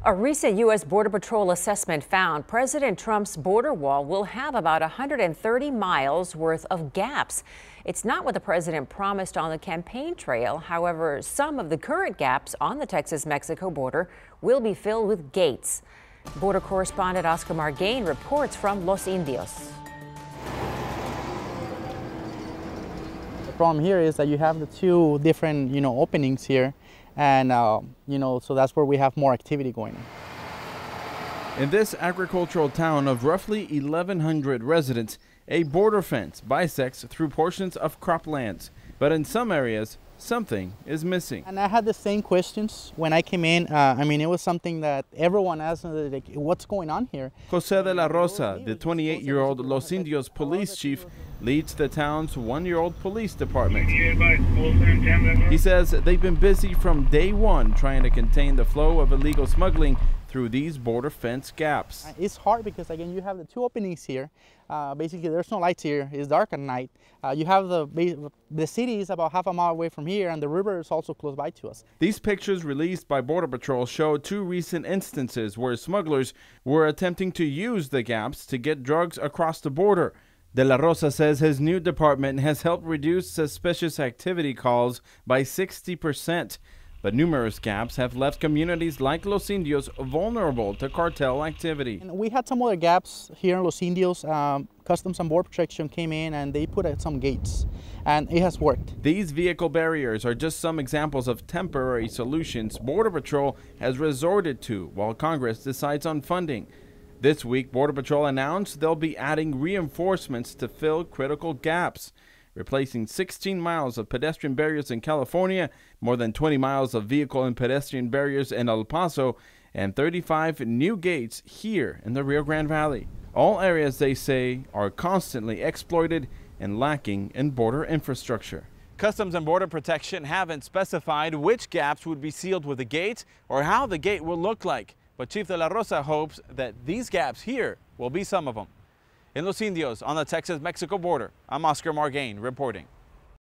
A recent U.S. Border Patrol assessment found President Trump's border wall will have about 130 miles worth of gaps. It's not what the president promised on the campaign trail. However, some of the current gaps on the Texas-Mexico border will be filled with gates. Border correspondent Oscar Margain reports from Los Indios. The problem here is that you have the two different, openings here, and so that's where we have more activity going on. In this agricultural town of roughly 1,100 residents, a border fence bisects through portions of croplands, but in some areas, something is missing. And I had the same questions when I came in. It was something that everyone asked, like, what's going on here? Jose de la Rosa, the 28-year-old Los Indios police chief, leads the town's one-year-old police department. He says they've been busy from day one trying to contain the flow of illegal smuggling through these border fence gaps. It's hard because, again, you have the two openings here. Basically, there's no lights here. It's dark at night. You have the city is about half a mile away from here, and the river is also close by to us. These pictures released by Border Patrol show two recent instances where smugglers were attempting to use the gaps to get drugs across the border. De la Rosa says his new department has helped reduce suspicious activity calls by 60%. But numerous gaps have left communities like Los Indios vulnerable to cartel activity. And we had some other gaps here in Los Indios. Customs and Border Protection came in and they put out some gates, and it has worked. These vehicle barriers are just some examples of temporary solutions Border Patrol has resorted to while Congress decides on funding. This week, Border Patrol announced they'll be adding reinforcements to fill critical gaps, replacing 16 miles of pedestrian barriers in California, more than 20 miles of vehicle and pedestrian barriers in El Paso, and 35 new gates here in the Rio Grande Valley. All areas, they say, are constantly exploited and lacking in border infrastructure. Customs and Border Protection haven't specified which gaps would be sealed with a gate or how the gate will look like, but Chief De La Rosa hopes that these gaps here will be some of them. In Los Indios, on the Texas-Mexico border, I'm Oscar Margain reporting.